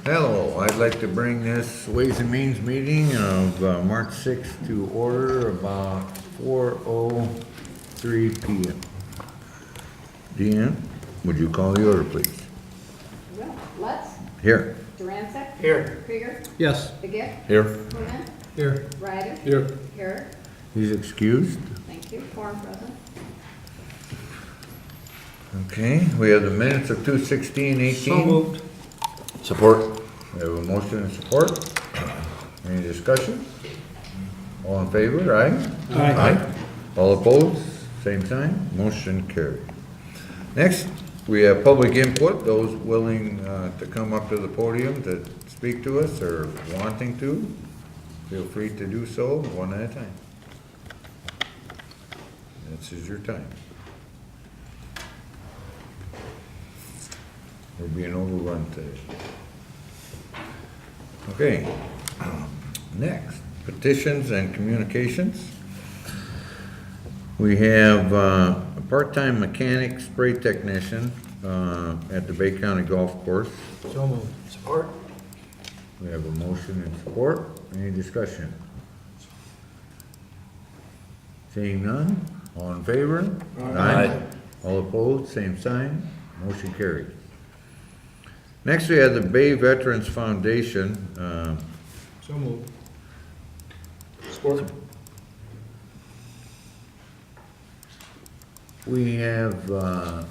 Hello, I'd like to bring this Ways and Means meeting of March 6th to order about 4:03 p.m. Deanne, would you call the order, please? Well, Lutz, Here. Duranceck, Here. Krieger, Yes. Begic, Here. Coonan, Here. Ryder, Here. Herrick. He's excused. Thank you. Quorum present. Okay, we have the minutes of 2/16/18. So moved. Support. We have a motion and support. Any discussion? All in favor, aye? Aye. All opposed, same sign, motion carried. Next, we have public input, those willing to come up to the podium to speak to us or wanting to, feel free to do so one at a time. This is your time. We're being overrun today. Okay, next, petitions and communications. We have a part-time mechanic spray technician at the Bay County Golf Course. So moved. Support. We have a motion and support. Any discussion? Seeing none, all in favor? Aye. All opposed, same sign, motion carried. Next, we have the Bay Veterans Foundation. So moved. Support. We have a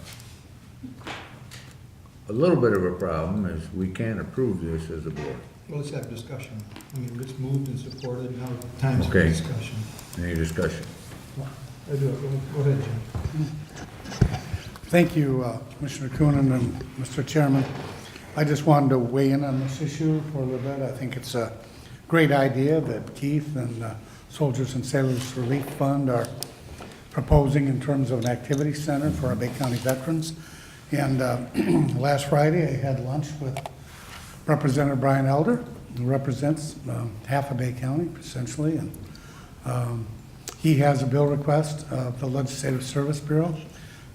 little bit of a problem, is we can't approve this as a board. Well, let's have discussion. I mean, it's moved and supported, now time's for Okay. discussion. Any discussion? I do it. Go ahead, Jim. Thank you, Commissioner Coonan and Mr. Chairman. I just wanted to weigh in on this issue for a little bit. I think it's a great idea that Keith and Soldiers and Sailors Relief Fund are proposing in terms of an activity center for our Bay County veterans. And last Friday, I had lunch with Representative Brian Elder, who represents half of Bay County, essentially. And he has a bill request of the Legislative Service Bureau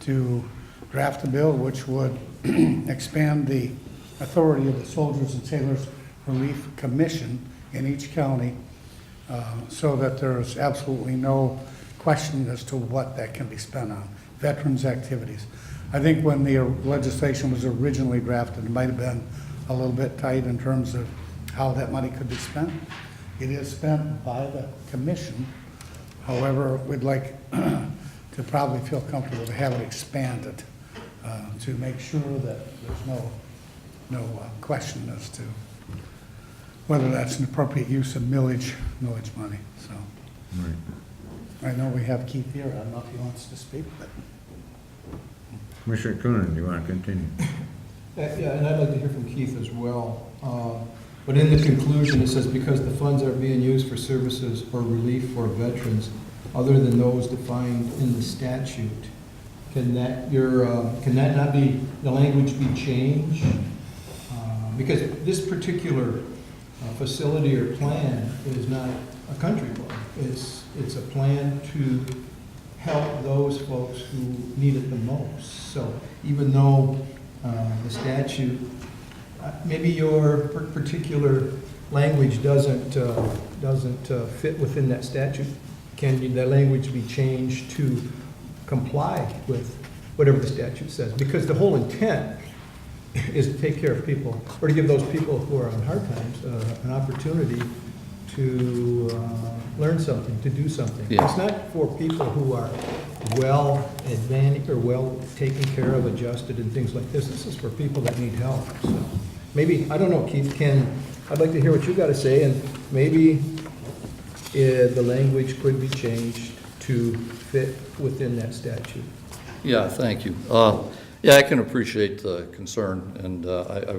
to draft a bill which would expand the authority of the Soldiers and Sailors Relief Commission in each county so that there's absolutely no question as to what that can be spent on, veterans activities. I think when the legislation was originally drafted, it might have been a little bit tight in terms of how that money could be spent. It is spent by the commission. However, we'd like to probably feel comfortable to have it expanded to make sure that there's no question as to whether that's an appropriate use of millage money. So Right. I know we have Keith here. I don't know if he wants to speak, but Commissioner Coonan, do you want to continue? Yeah, and I'd like to hear from Keith as well. But in the conclusion, it says, because the funds are being used for services or relief for veterans other than those defined in the statute, can that not be, the language be changed? Because this particular facility or plan is not a country club. It's a plan to help those folks who need it the most. So even though the statute, maybe your particular language doesn't fit within that statute, can that language be changed to comply with whatever the statute says? Because the whole intent is to take care of people, or to give those people who are on hard times an opportunity to learn something, to do something. Yeah. It's not for people who are well advantaged or well taken care of, adjusted and things like this. This is for people that need help. So maybe, I don't know, Keith, I'd like to hear what you got to say, and maybe the language could be changed to fit within that statute. Yeah, thank you. Yeah, I can appreciate the concern, and I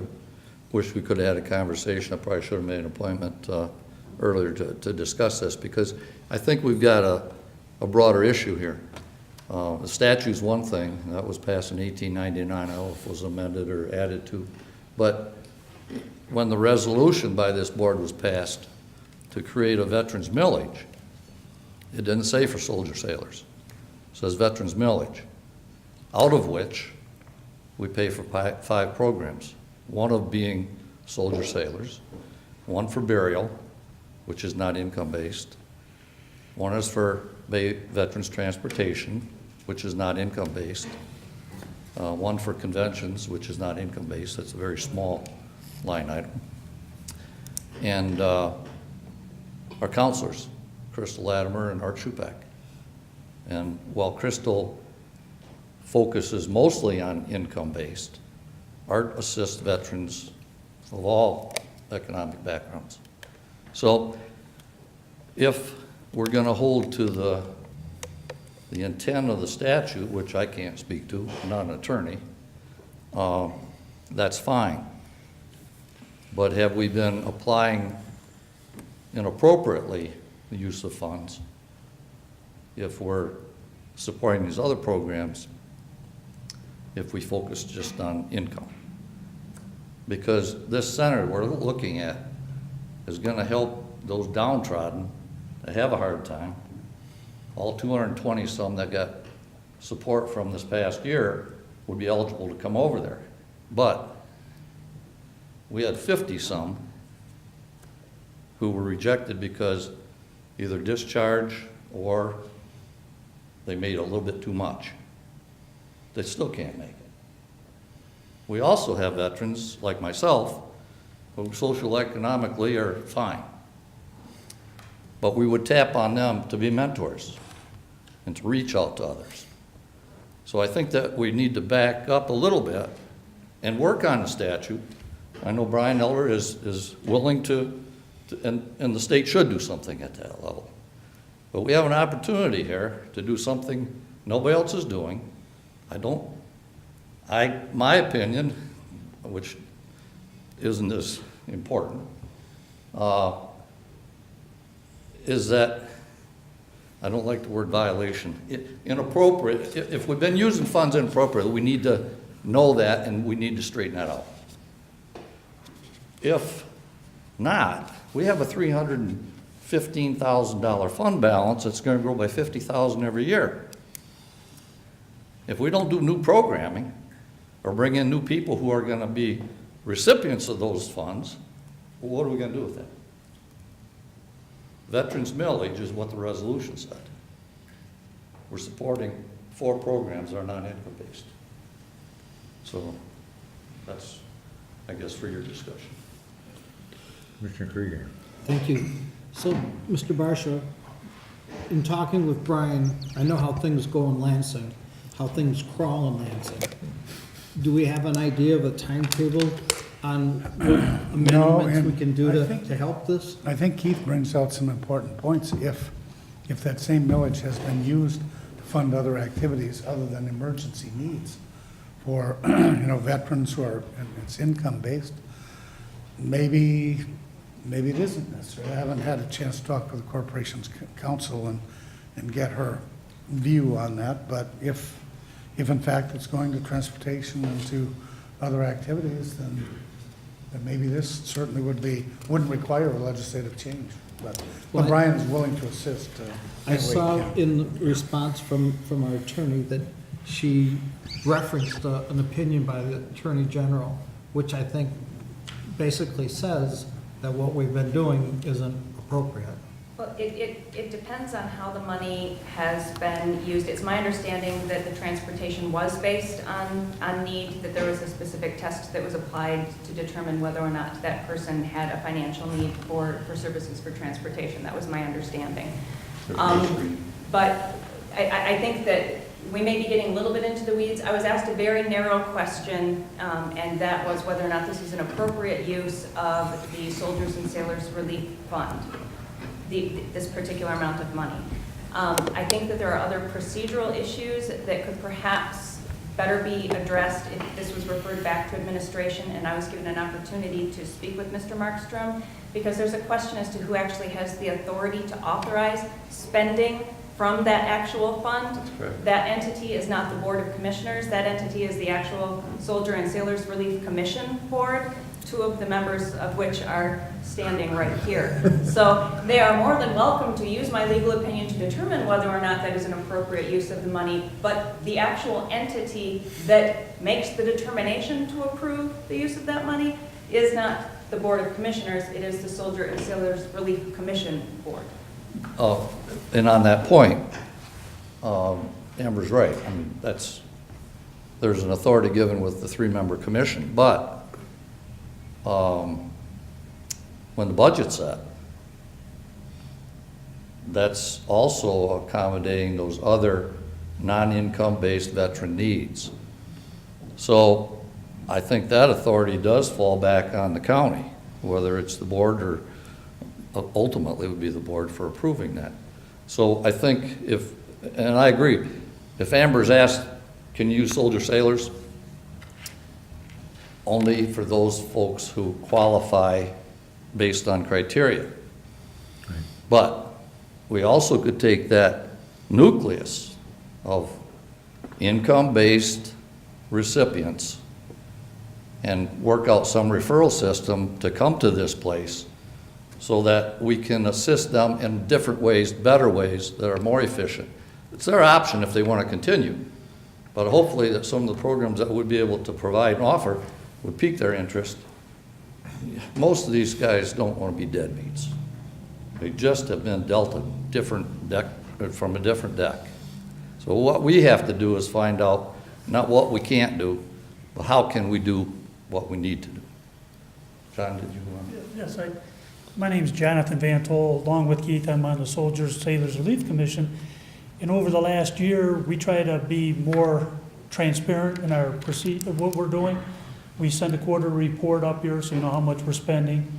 wish we could have had a conversation. I probably should have made an appointment earlier to discuss this, because I think we've got a broader issue here. The statute's one thing, and that was passed in 1899. I don't know if it was amended or added to. But when the resolution by this board was passed to create a veterans millage, it didn't say for soldier sailors. It says veterans millage, out of which we pay for 5 programs, one of being soldier sailors, one for burial, which is not income-based, one is for veterans transportation, which is not income-based, one for conventions, which is not income-based. That's a very small line item. And our counselors, Crystal Latimer and Art Schupak. And while Crystal focuses mostly on income-based, Art assists veterans of all economic backgrounds. So if we're going to hold to the intent of the statute, which I can't speak to, I'm not an attorney, that's fine. But have we been applying inappropriately the use of funds if we're supporting these other programs if we focus just on income? Because this center we're looking at is going to help those downtrodden that have a hard time. All 220 some that got support from this past year would be eligible to come over there. But we had 50 some who were rejected because either discharge or they made a little bit too much. They still can't make it. We also have veterans like myself who socio-economically are fine. But we would tap on them to be mentors and to reach out to others. So I think that we need to back up a little bit and work on the statute. I know Brian Eller is willing to and the state should do something at that level. But we have an opportunity here to do something nobody else is doing. My opinion, which isn't as important, is that I don't like the word violation. Inappropriate, if we've been using funds inappropriately, we need to know that and we need to straighten that out. If not, we have a $315,000 fund balance that's going to grow by $50,000 every year. If we don't do new programming or bring in new people who are going to be recipients of those funds, well, what are we going to do with that? Veterans millage is what the resolution said. We're supporting 4 programs that are non-income based. So that's, I guess, for your discussion. Commissioner Krieger. Thank you. So, Mr. Barsha, in talking with Brian, I know how things go in Lansing, how things crawl in Lansing. Do we have an idea of a timetable on what amendments we can do to help this? I think Keith brings out some important points. If that same millage has been used to fund other activities other than emergency needs for veterans who are, it's income-based, maybe it isn't necessary. I haven't had a chance to talk with the corporation's counsel and get her view on that, but if in fact it's going to transportation and to other activities, then maybe this certainly wouldn't require a legislative change. But Brian is willing to assist. I saw in response from our attorney that she referenced an opinion by the Attorney General, which I think basically says that what we've been doing isn't appropriate. Well, it depends on how the money has been used. It's my understanding that the transportation was based on need, that there was a specific test that was applied to determine whether or not that person had a financial need for services for transportation. That was my understanding. But I think that we may be getting a little bit into the weeds. I was asked a very narrow question, and that was whether or not this is an appropriate use of the Soldiers and Sailors Relief Fund. This particular amount of money. I think that there are other procedural issues that could perhaps better be addressed if this was referred back to administration and I was given an opportunity to speak with Mr. Markstrom, because there's a question as to who actually has the authority to authorize spending from that actual fund. That entity is not the Board of Commissioners. That entity is the actual Soldier and Sailors Relief Commission Board, 2 of the members of which are standing right here. So they are more than welcome to use my legal opinion to determine whether or not that is an appropriate use of the money, but the actual entity that makes the determination to approve the use of that money is not the Board of Commissioners, it is the Soldier and Sailors Relief Commission Board. And on that point, Amber's right. I mean, there's an authority given with the 3-member commission, but when the budget's set, that's also accommodating those other non-income-based veteran needs. So I think that authority does fall back on the county, whether it's the board or ultimately would be the board for approving that. So I think and I agree, if Amber's asked, can you use soldier sailors? Only for those folks who qualify based on criteria. Right. But we also could take that nucleus of income-based recipients and work out some referral system to come to this place so that we can assist them in different ways, better ways that are more efficient. It's their option if they want to continue, but hopefully that some of the programs that we'd be able to provide and offer would pique their interest. Most of these guys don't want to be deadbeats. They just have been dealt a different deck, from a different deck. So what we have to do is find out not what we can't do, but how can we do what we need to do. John, did you want to? Yes, my name's Jonathan Van Tol. Along with Keith, I'm on the Soldiers Sailors Relief Commission. And over the last year, we try to be more transparent in our of what we're doing. We send a quarterly report up here so you know how much we're spending.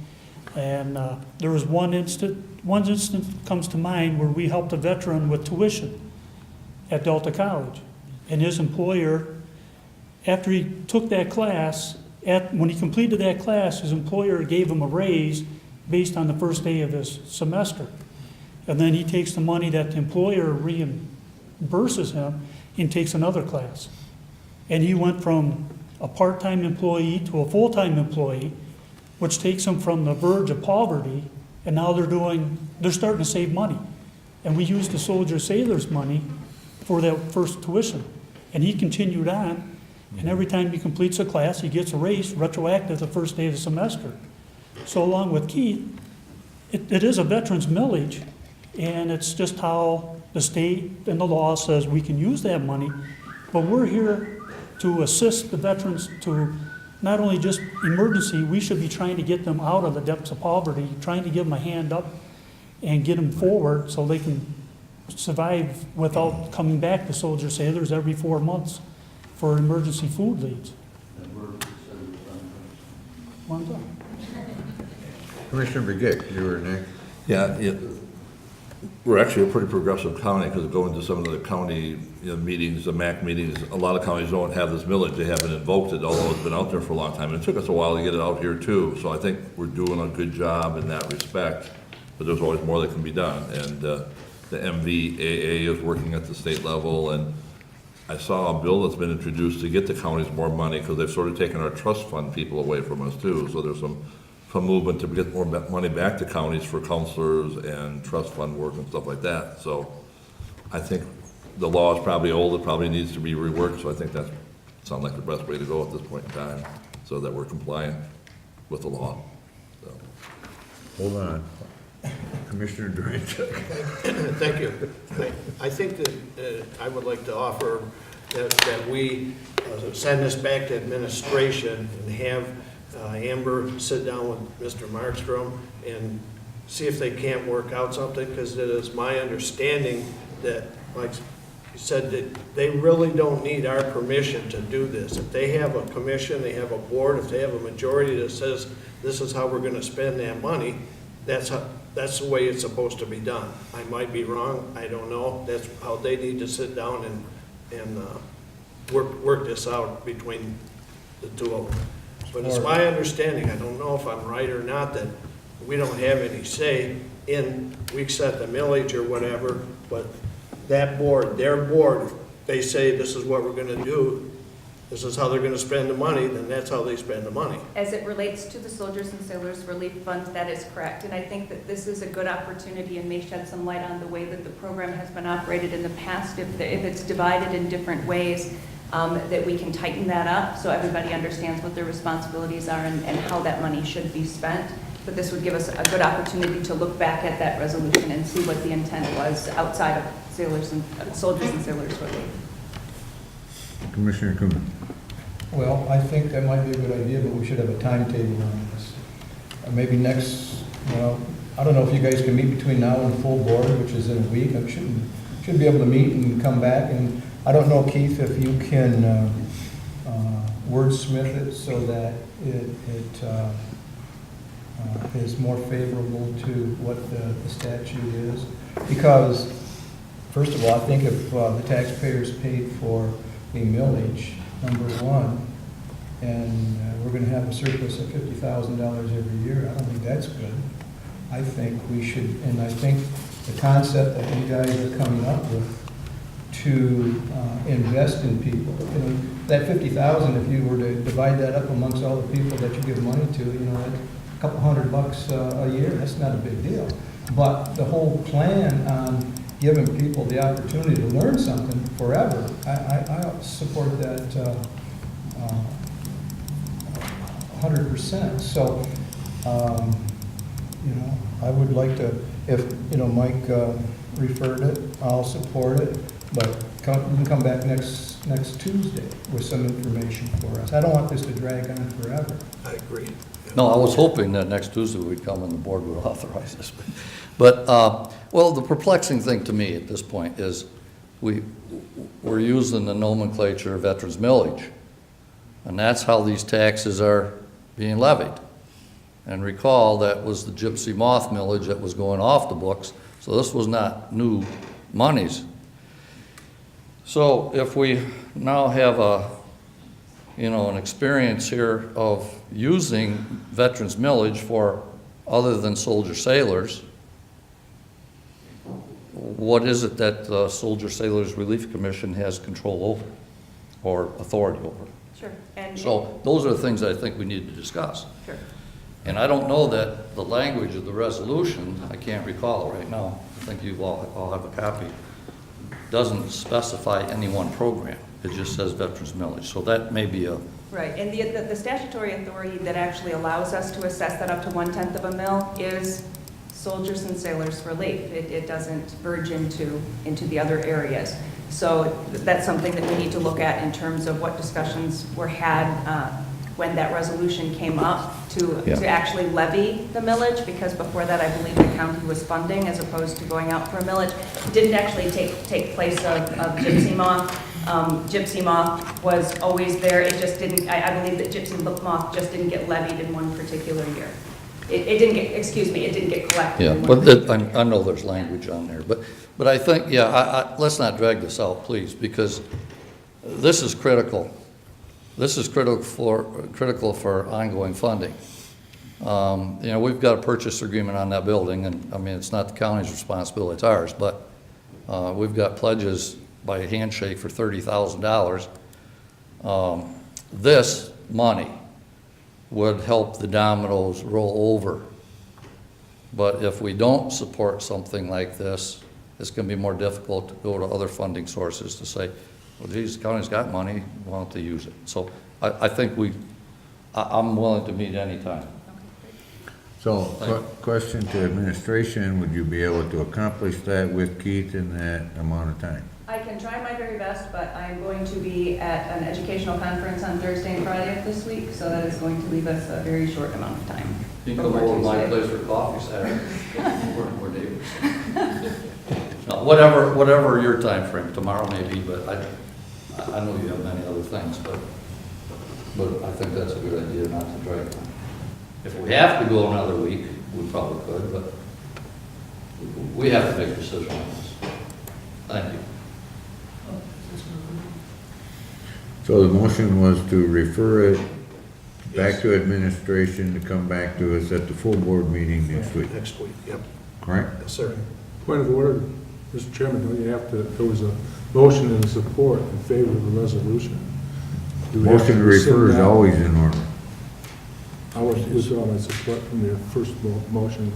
And there was one instance comes to mind where we helped a veteran with tuition at Delta College. And his employer, after he took that class, when he completed that class, his employer gave him a raise based on the first day of his semester. And then he takes the money that the employer reimburses him and takes another class. And he went from a part-time employee to a full-time employee, which takes him from the verge of poverty, and now they're starting to save money. And we used the Soldier Sailors money for that first tuition. And he continued on, and every time he completes a class, he gets a raise retroactive the first day of the semester. So along with Keith, it is a veteran's millage, and it's just how the state and the law says we can use that money, but we're here to assist the veterans to not only just emergency, we should be trying to get them out of the depths of poverty, trying to give them a hand up and get them forward so they can survive without coming back to Soldier Sailors every 4 months for emergency food leads. One time. Commissioner Begic, you were next. Yeah, we're actually a pretty progressive county because going to some of the county meetings, the MAC meetings, a lot of counties don't have this millage. They haven't invoked it, although it's been out there for a long time. And it took us a while to get it out here too. So I think we're doing a good job in that respect, but there's always more that can be done. And the MVAA is working at the state level, and I saw a bill that's been introduced to get the counties more money because they've sort of taken our trust fund people away from us too. So there's some movement to get more money back to counties for counselors and trust fund work and stuff like that. So I think the law is probably old, it probably needs to be reworked, so I think that sounds like the best way to go at this point in time, so that we're compliant with the law. So. Hold on. Commissioner Durant. Thank you. I think that I would like to offer that we send this back to administration and have Amber sit down with Mr. Markstrom and see if they can't work out something, because it is my understanding that, like you said, that they really don't need our permission to do this. If they have a commission, they have a board, if they have a majority that says this is how we're going to spend that money, that's the way it's supposed to be done. I might be wrong, I don't know. That's how they need to sit down and work this out between the two of them. But it's my understanding, I don't know if I'm right or not, that we don't have any say in, we set the millage or whatever, but that board, their board, if they say this is what we're gonna do, this is how they're gonna spend the money, then that's how they spend the money. As it relates to the Soldiers and Sailors Relief Fund, that is correct. And I think that this is a good opportunity and may shed some light on the way that the program has been operated in the past. If it's divided in different ways, that we can tighten that up so everybody understands what their responsibilities are and how that money should be spent. But this would give us a good opportunity to look back at that resolution and see what the intent was outside of sailors and soldiers and sailors relief. Commissioner Kuhn. Well, I think that might be a good idea, but we should have a timetable on this. Maybe next, I don't know if you guys can meet between now and full board, which is in a week. I should be able to meet and come back. And I don't know, Keith, if you can wordsmith it so that it is more favorable to what the statute is. Because, first of all, I think if the taxpayers paid for a millage, number one, and we're going to have a surplus of $50,000 every year, I don't think that's good. I think we should, and I think the concept that you guys are coming up with to invest in people, that $50,000, if you were to divide that up amongst all the people that you give money to, that's a couple $100 a year. That's not a big deal. But the whole plan on giving people the opportunity to learn something forever, I support that 100%. So, I would like to, if, Mike referred it, I'll support it, but you can come back next Tuesday with some information for us. I don't want this to drag on forever. I agree. No, I was hoping that next Tuesday we'd come and the board would authorize this. But, well, the perplexing thing to me at this point is we're using the nomenclature veterans millage, and that's how these taxes are being levied. And recall, that was the gypsy moth millage that was going off the books, so this was not new monies. So if we now have an experience here of using veterans millage for other than soldier sailors, what is it that the Soldier Sailors Relief Commission has control over or authority over? Sure. And So those are the things I think we need to discuss. sure. And I don't know that the language of the resolution, I can't recall it right now, I think you all have a copy, doesn't specify any one program. It just says veterans millage. So that may be a... Right, and the statutory authority that actually allows us to assess that up to 1/10 of a mil is soldiers and sailors relief. It doesn't verge into the other areas. So that's something that we need to look at in terms of what discussions were had when that resolution came up to actually levy the millage, because before that, I believe the county was funding as opposed to going out for a millage. It didn't actually take place of gypsy moth. Gypsy moth was always there. It just didn't, I believe that gypsy moth just didn't get levied in one particular year. It didn't get, excuse me, it didn't get collected. Yeah, in but one I know there's language on there. But I think, let's not drag this out, please, because this is critical. This is critical for ongoing funding. We've got a purchase agreement on that building, and I mean, it's not the county's responsibility, it's ours, but we've got pledges by a handshake for $30,000. This money would help the dominoes roll over. But if we don't support something like this, it's going to be more difficult to go to other funding sources to say, well, geez, the county's got money, why don't they use it? So I think I'm willing to meet anytime. So, question to administration, would you be able to accomplish that with Keith in that amount of time? I can try my very best, but I'm going to be at an educational conference on Thursday and Friday of this week, so that is going to leave us a very short amount of time. You can come over to my place for coffee Saturday. We're neighbors. No, whatever your time frame, tomorrow maybe, but I know you have many other things, but I think that's a good idea not to drag it on. If we have to go another week, we probably could, but we have to make a decision on this. Thank you. So the motion was to refer it back to administration to come back to us at the full board meeting next week, Next week, yep. correct? Yes, sir. Point of order, Mr. Chairman, don't you have to, there was a motion and support in favor of the resolution. Do we have Motion to rescind refer is that? always in order. I was withdraw my support from the first motion.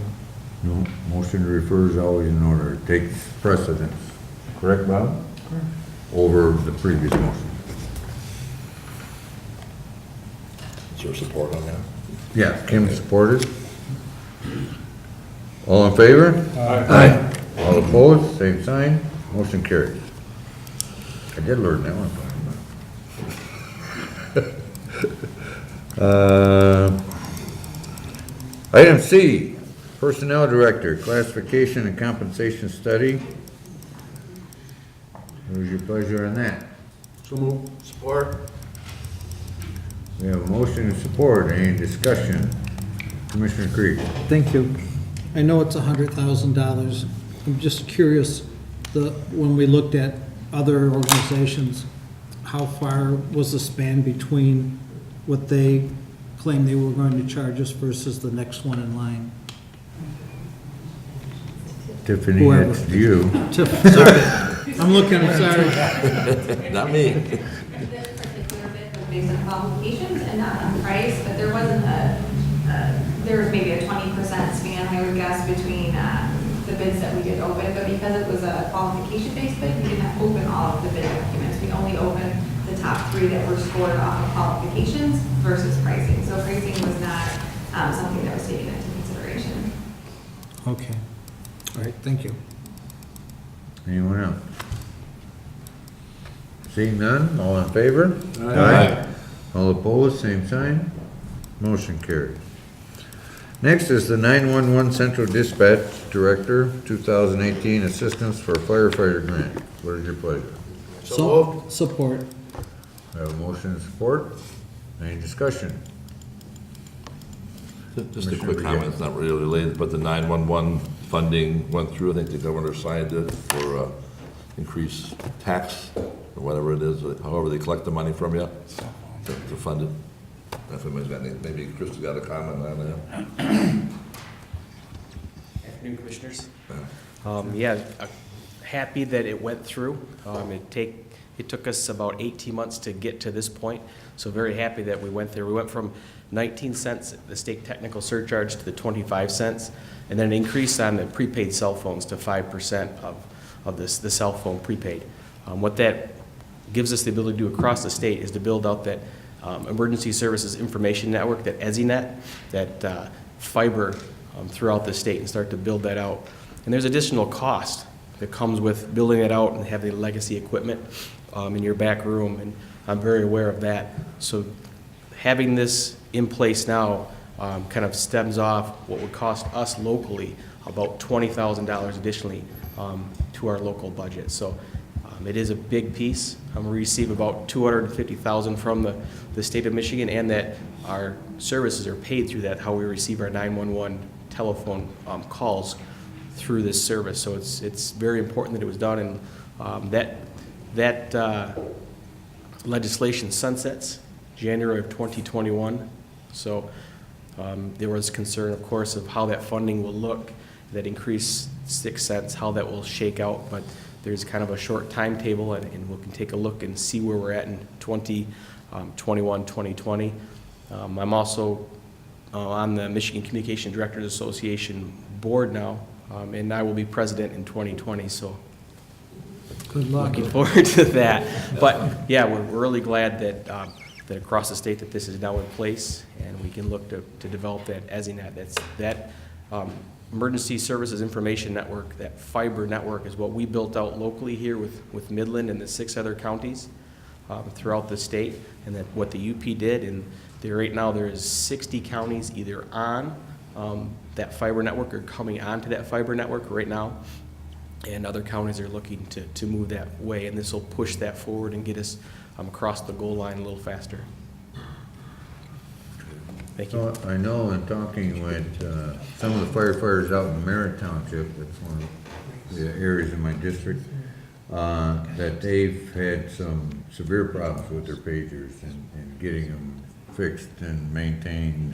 No, motion to refer is always in order. It takes precedence. Correct, Bob? Correct. Over the previous motion. Is there support on that? Yeah, Kim supported. All in favor? Aye. All opposed, same sign, motion carries. I did learn that one. Item C, Personnel Director, Classification and Compensation Study. Who's your pleasure on that? So move. Support. We have a motion and support, any discussion? Commissioner Creed. Thank you. I know it's $100,000. I'm just curious, when we looked at other organizations, how far was the span between what they claimed they were going to charge us versus the next one in line? Tiffany, Whoever. it's you. Sorry, I'm looking, I'm sorry. Not me. This particular bid was based on qualifications and not on price, but there wasn't there was maybe a 20% span, I would guess, between the bids that we did open, but because it was a qualification-based bid, we didn't open all of the bid documents. We only opened the top 3 that were scored off of qualifications versus pricing. So pricing was not something that was taken into consideration. Okay. All right, thank you. Anyone else? Seeing none, all in favor? Aye. All opposed, same sign, motion carried. Next is the 911 Central Dispatch Director, 2018 Assistance for Firefighter Grant. What is your pleasure? So moved. Support. I have a motion and support. Any discussion? Just a quick comment, it's not really related, but the 911 funding went through, I think the governor signed it for increased tax, or whatever it is, however they collect the money from you to fund it. If anybody's got any, maybe Chris has got a comment on that. Afternoon, Commissioners. Yeah, happy that it went through. It took us about 18 months to get to this point, so very happy that we went there. We went from 19 cents, the state technical surcharge, to the 25 cents, and then an increase on the prepaid cell phones to 5% of the cell phone prepaid. What that gives us the ability to do across the state is to build out that Emergency Services Information Network, that EZNet, that fiber throughout the state, and start to build that out. And there's additional cost that comes with building it out and having legacy equipment in your back room, and I'm very aware of that. So having this in place now kind of stems off what would cost us locally about $20,000 additionally to our local budget. So it is a big piece. We receive about $250,000 from the state of Michigan, and that our services are paid through that, how we receive our 911 telephone calls through this service. So it's very important that it was done, and that legislation sunsets January of 2021. So there was concern, of course, of how that funding will look, that increased 6 cents, how that will shake out, but there's kind of a short timetable, and we can take a look and see where we're at in 2021, 2020. I'm also on the Michigan Communication Directors Association board now, and I will be president in 2020, so Good luck. looking forward to that. But yeah, we're really glad that that across the state that this is now in place, and we can look to develop that EZNet. That Emergency Services Information Network, that fiber network, is what we built out locally here with Midland and the 6 other counties throughout the state, and that what the UP did. And right now there is 60 counties either on that fiber network or coming onto that fiber network right now, and other counties are looking to move that way, and this will push that forward and get us across the goal line a little faster. Thank you. Well, I know in talking with some of the firefighters out in Merritt Township, that's one of the areas in my district, that they've had some severe problems with their pagers and getting them fixed and maintained,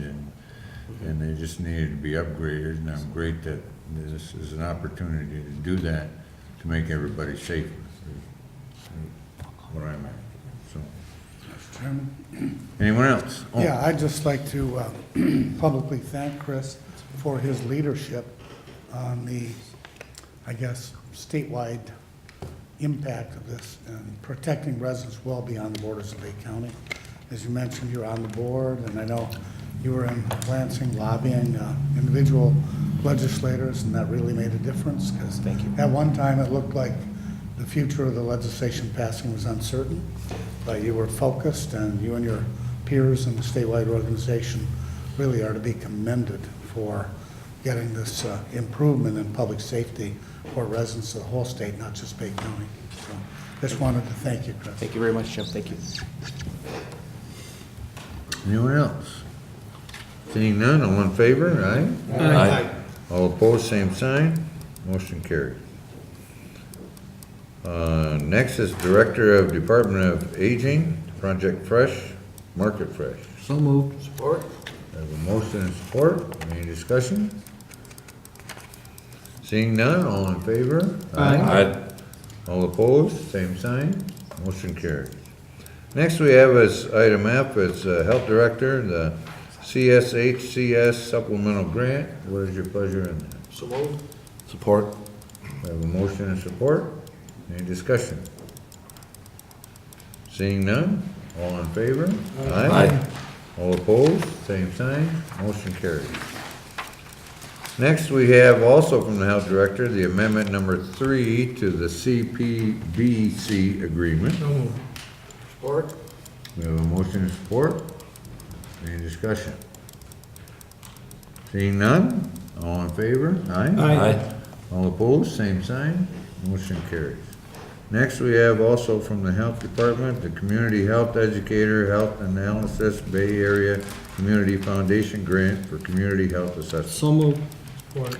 and they just needed to be upgraded, and I'm great that this is an opportunity to do that, to make everybody safer, where I'm at, so. Mr. Chairman? Anyone else? Oh. Yeah, I'd just like to publicly thank Chris for his leadership on the, I guess, statewide impact of this and protecting residents well beyond the borders of Lake County. as you mentioned, you're on the board, and I know you were in Lansing lobbying individual legislators, and that really made a difference, because at one time it looked like the future of the legislation passing was uncertain, but you were focused, and you and your peers in the statewide organization really are to be commended for getting this improvement in public safety for residents of the whole state, not just Bay County. So just wanted to thank you, Chris. Thank you very much, Jim. Thank you. Anyone else? Seeing none, all in favor, aye? Aye. All opposed, same sign. Motion carries. Next is Director of Department of Aging, Project Fresh, Market Fresh. So moved. Support? I have a motion and support. Any discussion? Seeing none, all in favor? Aye. All opposed, same sign. Motion carries. Next we have is item F, it's Health Director, the CSHCS Supplemental Grant. What is your pleasure in that? So moved? Support? I have a motion and support. Any discussion? Seeing none, all in favor? Aye. All opposed, same sign, motion carries. Next, we have also from the Health Director, the amendment number 3 to the CPBC agreement. So moved. Support? We have a motion and support. Any discussion? Seeing none, all in favor? Aye. All opposed, same sign, motion carries. Next, we have also from the Health Department, the Community Health Educator, Health Analysis, Bay Area Community Foundation Grant for Community Health Assessment. So moved. Support.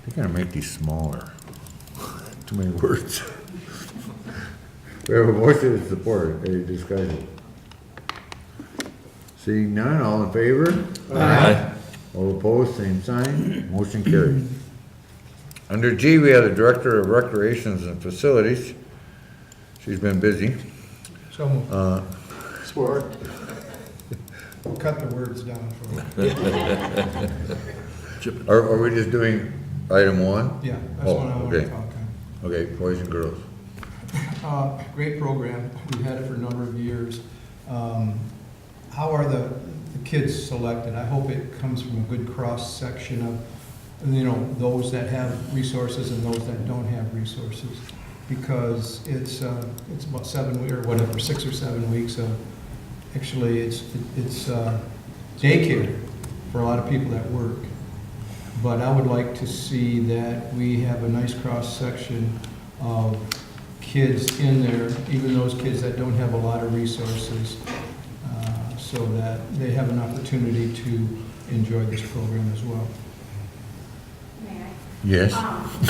They're gonna make these smaller. Too many words. We have a motion and support, any discussion? Seeing none, all in favor? Aye. All opposed, same sign, motion carries. Under G, we have the Director of Recreations and Facilities. She's been busy. So moved. Support? Cut the words down for me. Are we just doing item 1? Yeah, that's what I want to okay. talk on. Okay, boys and girls. Great program. We've had it for a number of years. How are the kids selected? I hope it comes from a good cross-section of, those that have resources and those that don't have resources. Because it's about 7 weeks or whatever, 6 or 7 weeks of, actually it's daycare for a lot of people that work. But I would like to see that we have a nice cross-section of kids in there, even those kids that don't have a lot of resources, so that they have an opportunity to enjoy this program as well. May I? Yes.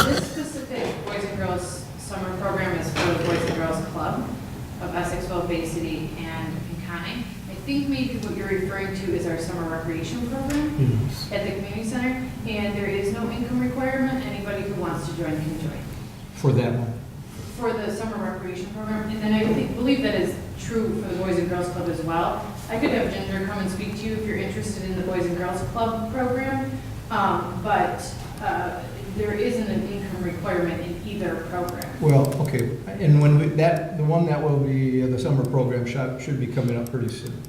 This specific Boys and Girls Summer Program is for the Boys and Girls Club of Essexville, Bay City, and Pinconning. I think maybe what you're referring to is our summer recreation program at the community center, and there is no income requirement. Anybody who wants to join can join. For that one. For the summer recreation program, and then I believe that is true for the Boys and Girls Club as well. I could have Ginger come and speak to you if you're interested in the Boys and Girls Club program, but there isn't an income requirement in either program. Well, okay, and when the one that will be the summer program should be coming up pretty soon.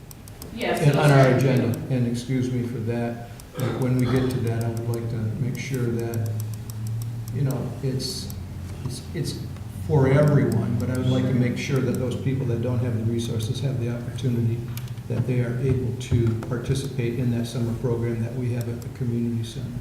Yes. And on our agenda, and excuse me for that, but when we get to that, I would like to make sure that, it's for everyone, but I would like to make sure that those people that don't have the resources have the opportunity, that they are able to participate in that summer program that we have at the community center.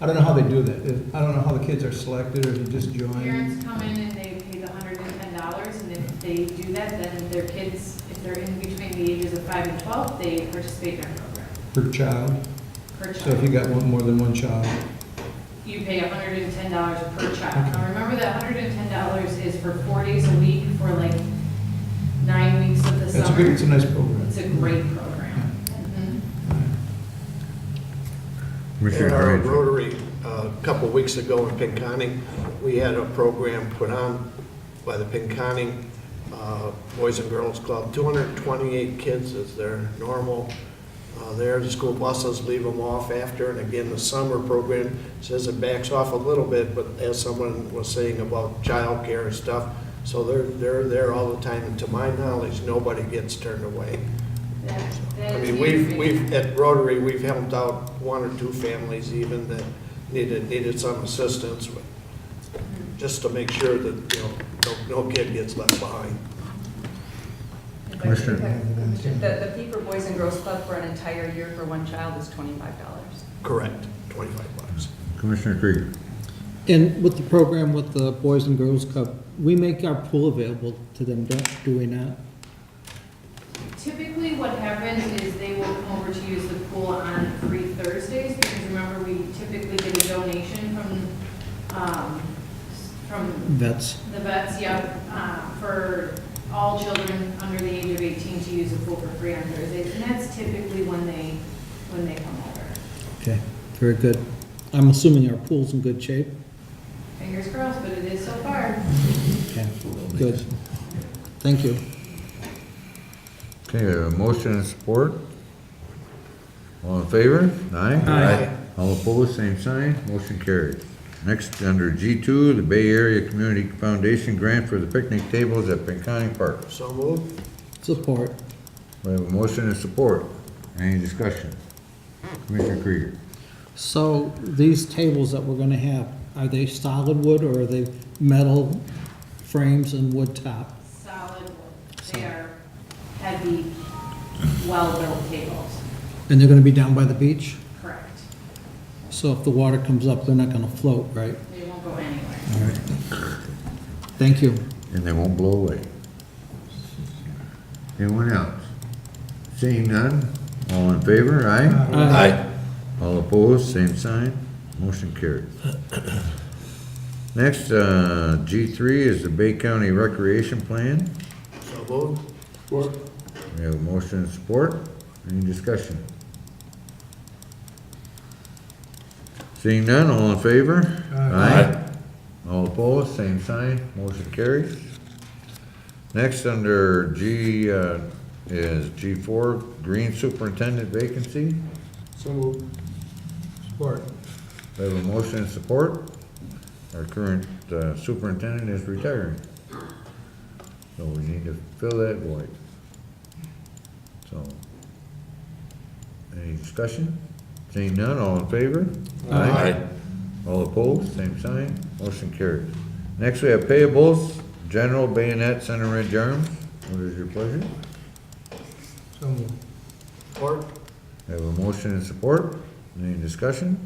I don't know how they do that. I don't know how the kids are selected, or if you just join. Parents come in and they pay the $110, and if they do that, then their kids, if they're in between the ages of 5 and 12, they participate in our program. Per child. Per So if you got more than one child. You pay $110 per child. Now remember that $110 is for 4 days a week for like 9 weeks of the summer. It's a nice program. It's a great program. In our Rotary, a couple of weeks ago in Pinconning, we had a program put on by the Pinconning Boys and Girls Club. 228 kids is their normal. There, the school buses leave them off after, and again, the summer program says it backs off a little bit, but as someone was saying about childcare and stuff, So they're there all the time, and to my knowledge, nobody gets turned away. I mean, we've, at Rotary, we've helped out one or two families even that needed some assistance with, just to make sure that, you know, no kid gets left behind. Commissioner. The fee for Boys and Girls Club for an entire year for one child is $25. Correct, $25. Commissioner Krieger. And with the program with the Boys and Girls Club, we make our pool available to them, do we not? Typically, what happens is they will come over to use the pool on free Thursdays, because remember, we typically get a donation from Vets. the vets, for all children under the age of 18 to use the pool for free on Thursdays, and that's typically when they come over. Okay, very good. I'm assuming our pool's in good shape? Fingers crossed, but it is so far. Okay, good. Thank you. Okay, a motion and support. All in favor? Aye. Aye. All opposed, same sign, motion carried. Next, under G2, the Bay Area Community Foundation grant for the picnic tables at Pinconning Park. So moved. Support. We have a motion and support. Any discussion? Commissioner Krieger. So these tables that we're gonna have, are they solid wood or are they metal frames and wood top? Solid wood. They are heavy, well-built tables. And they're gonna be down by the beach? Correct. So if the water comes up, they're not gonna float, right? They won't go anywhere. All right. Thank you. And they won't blow away. Anyone else? Seeing none, all in favor, aye? Aye. All opposed, same sign, motion carried. Next, G3 is the Bay County Recreation Plan. So moved. Support. We have a motion and support. Any discussion? Seeing none, all in favor? Aye. All opposed, same sign, motion carries. Next, under G, is G4, Green Superintendent vacancy. So moved. Support. We have a motion and support. Our current superintendent is retiring. So we need to fill that void. So, any discussion? Seeing none, all in favor? Aye. All opposed, same sign, motion carries. Next, we have payables, general bayonet, center ridge arms. What is your pleasure? So moved. Support. We have a motion and support. Any discussion?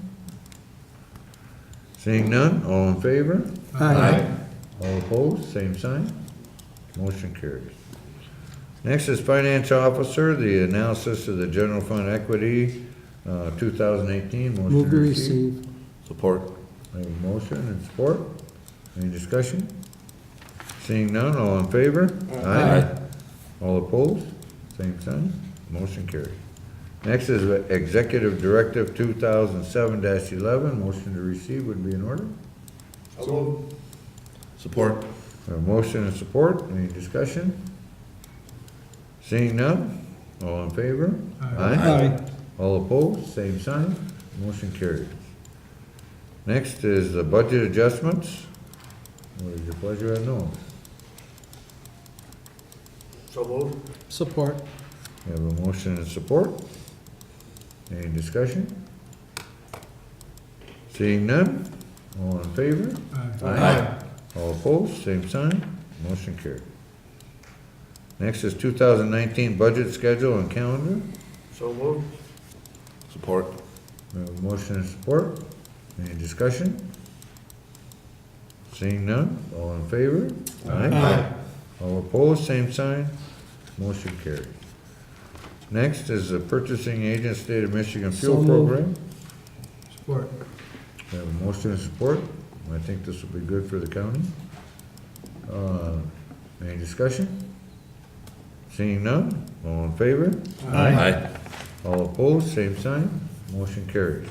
Seeing none, all in favor? All opposed, same sign, motion carries. Next is financial officer, the analysis of the general fund equity, 2018, motion Move to to receive. receive. Support. I have a motion and support. Any discussion? Seeing none, all in favor? All opposed? Same sign. Motion carried. Next is Executive Directive 2007-11. Motion to receive would be in order. So moved. Support. A motion and support. Any discussion? Seeing none, all in favor? All opposed? Same sign. Motion carried. Next is the budget adjustments. What is your pleasure at those? So moved. Support. We have a motion and support. Any discussion? Seeing none, all in favor? All opposed, same sign, motion carried. Next is 2019 budget schedule and calendar. So moved. Support. We have a motion and support. Any discussion? Seeing none, all in favor? All opposed, same sign, motion carried. Next is the purchasing agent state of Michigan fuel So moved. program. Support. We have a motion and support. I think this will be good for the county. Any discussion? Seeing none, all in favor? All opposed, same sign, motion carries.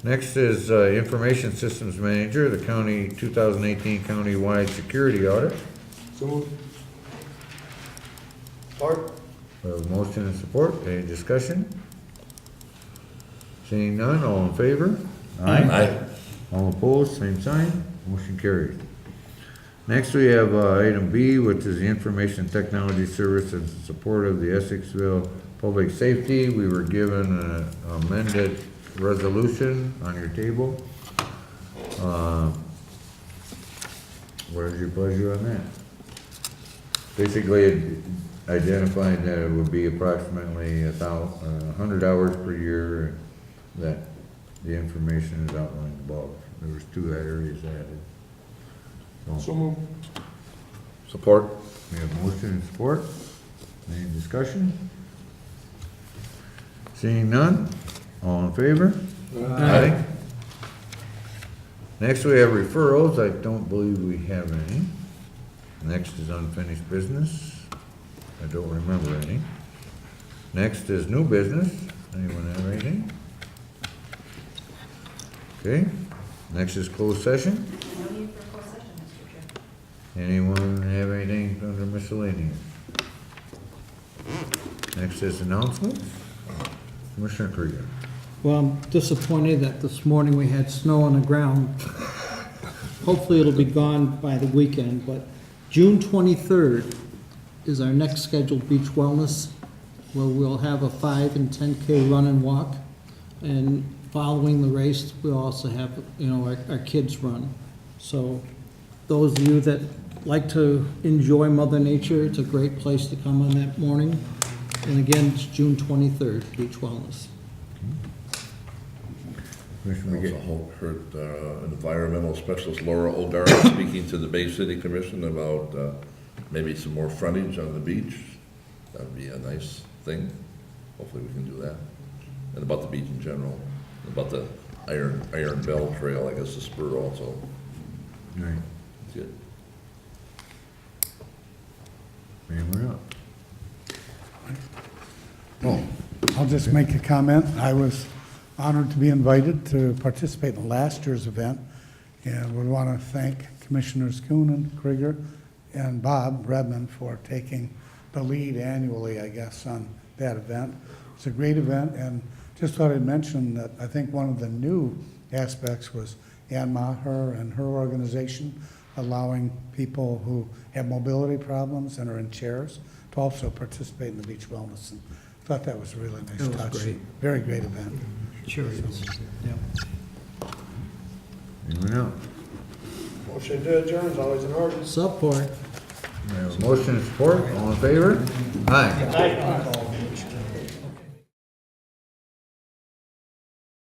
Next is Information Systems Manager, the county 2018 countywide security audit. So moved. Support. We have a motion and support. Any discussion? Seeing none, all in favor? All opposed, same sign, motion carries. Next, we have item B, which is the Information Technology Service in support of the Essexville Public Safety. We were given an amended resolution on your table. What is your pleasure on that? Basically, it identified that it would be approximately 100 hours per year that the information is outlined above. There was 2 areas added. So moved. Support? We have motion and support. Any discussion? Seeing none, all in favor? Aye. Next, we have referrals. I don't believe we have any. Next is unfinished business. I don't remember any. Next is new business. Anyone have anything? Okay. Next is closed session. No need for a closed session, Mr. Chair. Anyone have anything under miscellaneous? Next is announcements. Commissioner Krieger. Well, I'm disappointed that this morning we had snow on the ground. Hopefully it'll be gone by the weekend, but June 23rd is our next scheduled beach wellness, where we'll have a 5 and 10K run and walk. And following the race, we'll also have, our kids run. So those of you that like to enjoy Mother Nature, it's a great place to come on that morning. And again, it's June 23rd, beach wellness. I also heard environmental specialist Laura Ogar speaking to the Bay City Commission about maybe some more frontage on the beach. That would be a nice thing. Hopefully we can do that. And about the beach in general, about the Iron Bell Trail, I guess the spur also. Right. That's it. Anyone else? Oh, I'll just make a comment. I was honored to be invited to participate in last year's event, and would want to thank Commissioners Coonan, Krieger, and Bob Redmond for taking the lead annually, I guess, on that event. It's a great event, and just thought I'd mention that I think one of the new aspects was Ann Maher and her organization allowing people who have mobility problems and are in chairs to also participate in the beach wellness. And thought that was a really nice That was touch. great. Very great event. Sure is. Yep. Anyone else? Motion to adjourn is always in order. Support. We have a motion and support. All in favor? Aye.